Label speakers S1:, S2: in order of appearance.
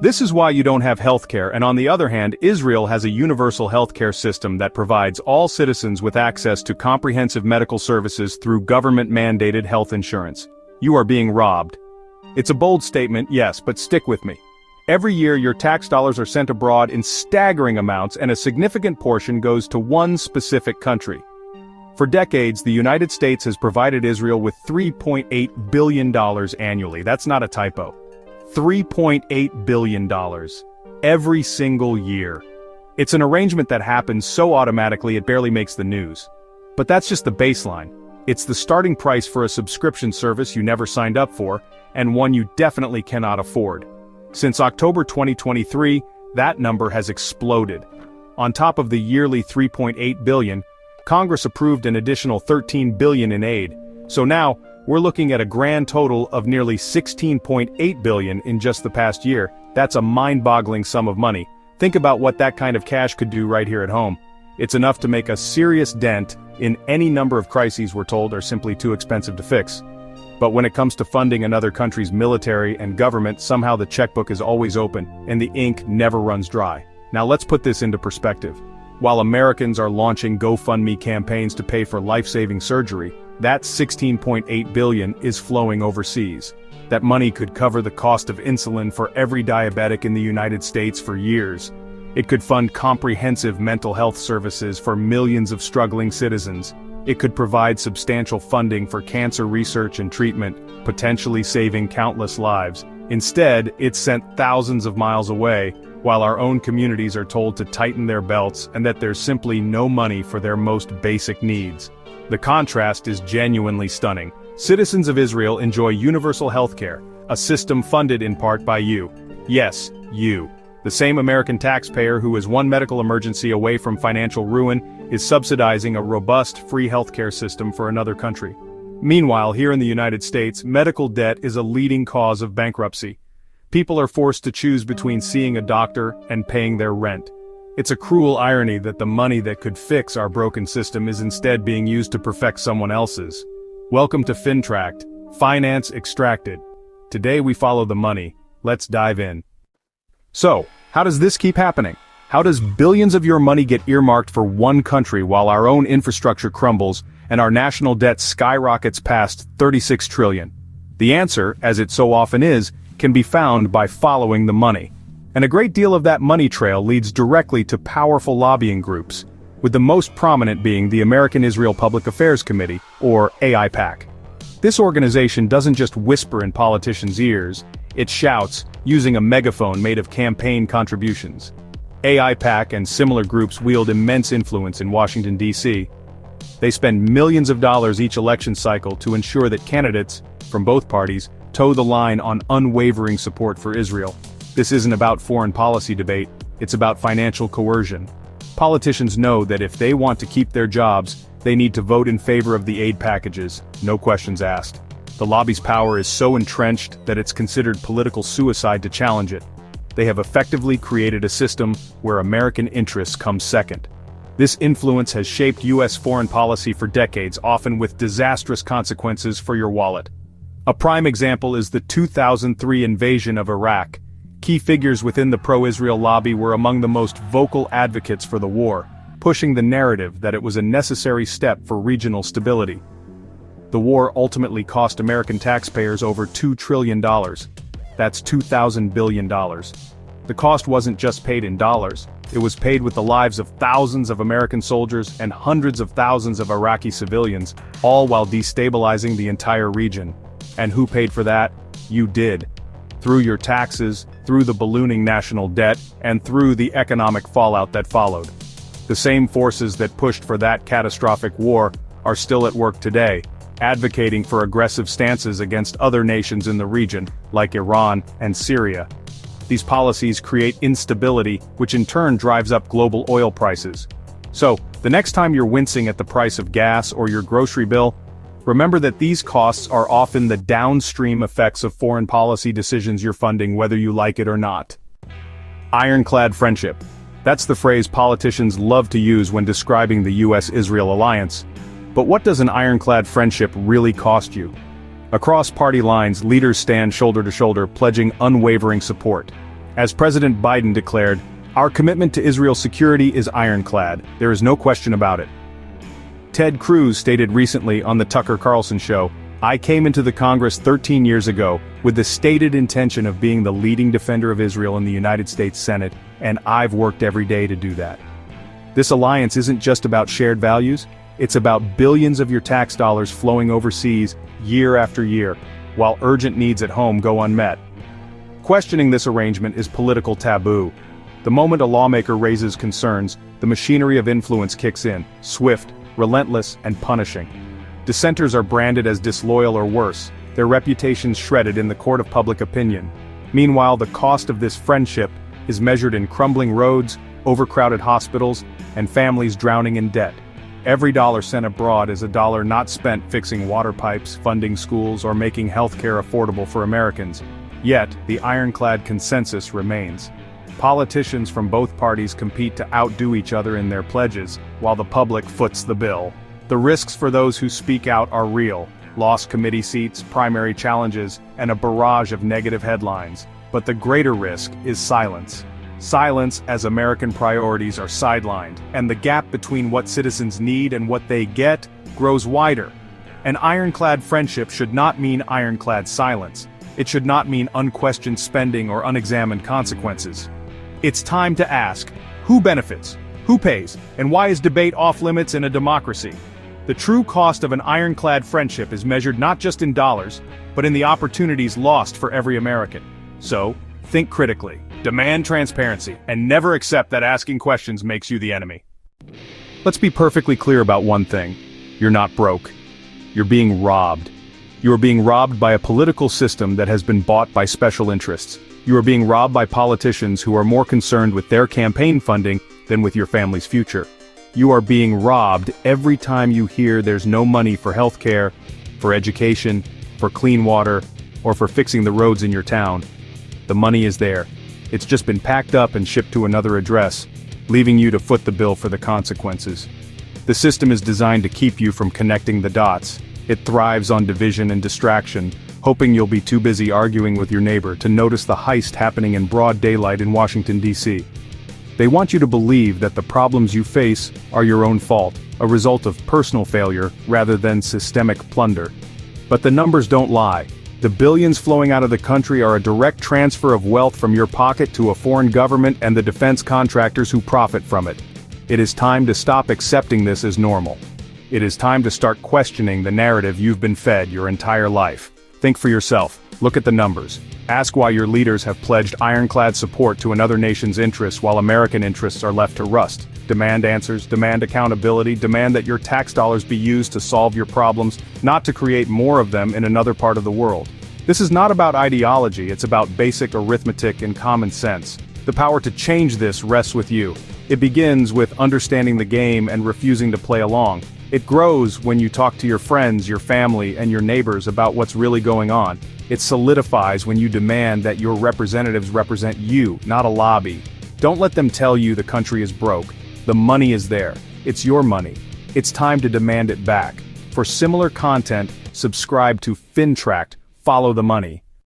S1: This is why you don't have healthcare, and on the other hand, Israel has a universal healthcare system that provides all citizens with access to comprehensive medical services through government-mandated health insurance. You are being robbed. It's a bold statement, yes, but stick with me. Every year your tax dollars are sent abroad in staggering amounts, and a significant portion goes to one specific country. For decades, the United States has provided Israel with $3.8 billion annually. That's not a typo. $3.8 billion. Every single year. It's an arrangement that happens so automatically it barely makes the news. But that's just the baseline. It's the starting price for a subscription service you never signed up for, and one you definitely cannot afford. Since October 2023, that number has exploded. On top of the yearly $3.8 billion, Congress approved an additional $13 billion in aid. So now, we're looking at a grand total of nearly $16.8 billion in just the past year. That's a mind-boggling sum of money. Think about what that kind of cash could do right here at home. It's enough to make a serious dent in any number of crises we're told are simply too expensive to fix. But when it comes to funding another country's military and government, somehow the checkbook is always open, and the ink never runs dry. Now let's put this into perspective. While Americans are launching GoFundMe campaigns to pay for life-saving surgery, that $16.8 billion is flowing overseas. That money could cover the cost of insulin for every diabetic in the United States for years. It could fund comprehensive mental health services for millions of struggling citizens. It could provide substantial funding for cancer research and treatment, potentially saving countless lives. Instead, it's sent thousands of miles away, while our own communities are told to tighten their belts and that there's simply no money for their most basic needs. The contrast is genuinely stunning. Citizens of Israel enjoy universal healthcare, a system funded in part by you. Yes, you. The same American taxpayer who is one medical emergency away from financial ruin is subsidizing a robust, free healthcare system for another country. Meanwhile, here in the United States, medical debt is a leading cause of bankruptcy. People are forced to choose between seeing a doctor and paying their rent. It's a cruel irony that the money that could fix our broken system is instead being used to perfect someone else's. Welcome to Fintract, Finance Extracted. Today we follow the money. Let's dive in. So, how does this keep happening? How does billions of your money get earmarked for one country while our own infrastructure crumbles and our national debt skyrockets past $36 trillion? The answer, as it so often is, can be found by following the money. And a great deal of that money trail leads directly to powerful lobbying groups, with the most prominent being the American Israel Public Affairs Committee, or AIPAC. This organization doesn't just whisper in politicians' ears, it shouts, using a megaphone made of campaign contributions. AIPAC and similar groups wield immense influence in Washington, D.C. They spend millions of dollars each election cycle to ensure that candidates, from both parties, toe the line on unwavering support for Israel. This isn't about foreign policy debate, it's about financial coercion. Politicians know that if they want to keep their jobs, they need to vote in favor of the aid packages, no questions asked. The lobby's power is so entrenched that it's considered political suicide to challenge it. They have effectively created a system where American interests come second. This influence has shaped U.S. foreign policy for decades, often with disastrous consequences for your wallet. A prime example is the 2003 invasion of Iraq. Key figures within the pro-Israel lobby were among the most vocal advocates for the war, pushing the narrative that it was a necessary step for regional stability. The war ultimately cost American taxpayers over $2 trillion. That's $2,000 billion. The cost wasn't just paid in dollars, it was paid with the lives of thousands of American soldiers and hundreds of thousands of Iraqi civilians, all while destabilizing the entire region. And who paid for that? You did. Through your taxes, through the ballooning national debt, and through the economic fallout that followed. The same forces that pushed for that catastrophic war are still at work today, advocating for aggressive stances against other nations in the region, like Iran and Syria. These policies create instability, which in turn drives up global oil prices. So, the next time you're wincing at the price of gas or your grocery bill, remember that these costs are often the downstream effects of foreign policy decisions you're funding, whether you like it or not. Ironclad friendship. That's the phrase politicians love to use when describing the US-Israel alliance. But what does an ironclad friendship really cost you? Across party lines, leaders stand shoulder to shoulder, pledging unwavering support. As President Biden declared, "Our commitment to Israel's security is ironclad. There is no question about it." Ted Cruz stated recently on the Tucker Carlson show, "I came into the Congress 13 years ago with the stated intention of being the leading defender of Israel in the United States Senate, and I've worked every day to do that." This alliance isn't just about shared values, it's about billions of your tax dollars flowing overseas year after year, while urgent needs at home go unmet. Questioning this arrangement is political taboo. The moment a lawmaker raises concerns, the machinery of influence kicks in, swift, relentless, and punishing. Dissenters are branded as disloyal or worse, their reputations shredded in the court of public opinion. Meanwhile, the cost of this friendship is measured in crumbling roads, overcrowded hospitals, and families drowning in debt. Every dollar sent abroad is a dollar not spent fixing water pipes, funding schools, or making healthcare affordable for Americans. Yet, the ironclad consensus remains. Politicians from both parties compete to outdo each other in their pledges, while the public foots the bill. The risks for those who speak out are real: lost committee seats, primary challenges, and a barrage of negative headlines. But the greater risk is silence. Silence as American priorities are sidelined, and the gap between what citizens need and what they get grows wider. An ironclad friendship should not mean ironclad silence. It should not mean unquestioned spending or unexamined consequences. It's time to ask, who benefits, who pays, and why is debate off-limits in a democracy? The true cost of an ironclad friendship is measured not just in dollars, but in the opportunities lost for every American. So, think critically, demand transparency, and never accept that asking questions makes you the enemy. Let's be perfectly clear about one thing. You're not broke. You're being robbed. You are being robbed by a political system that has been bought by special interests. You are being robbed by politicians who are more concerned with their campaign funding than with your family's future. You are being robbed every time you hear there's no money for healthcare, for education, for clean water, or for fixing the roads in your town. The money is there. It's just been packed up and shipped to another address, leaving you to foot the bill for the consequences. The system is designed to keep you from connecting the dots. It thrives on division and distraction, hoping you'll be too busy arguing with your neighbor to notice the heist happening in broad daylight in Washington, D.C. They want you to believe that the problems you face are your own fault, a result of personal failure rather than systemic plunder. But the numbers don't lie. The billions flowing out of the country are a direct transfer of wealth from your pocket to a foreign government and the defense contractors who profit from it. It is time to stop accepting this as normal. It is time to start questioning the narrative you've been fed your entire life. Think for yourself. Look at the numbers. Ask why your leaders have pledged ironclad support to another nation's interests while American interests are left to rust. Demand answers, demand accountability, demand that your tax dollars be used to solve your problems, not to create more of them in another part of the world. This is not about ideology, it's about basic arithmetic and common sense. The power to change this rests with you. It begins with understanding the game and refusing to play along. It grows when you talk to your friends, your family, and your neighbors about what's really going on. It solidifies when you demand that your representatives represent you, not a lobby. Don't let them tell you the country is broke. The money is there. It's your money. It's time to demand it back. For similar content, subscribe to Fintract. Follow the money.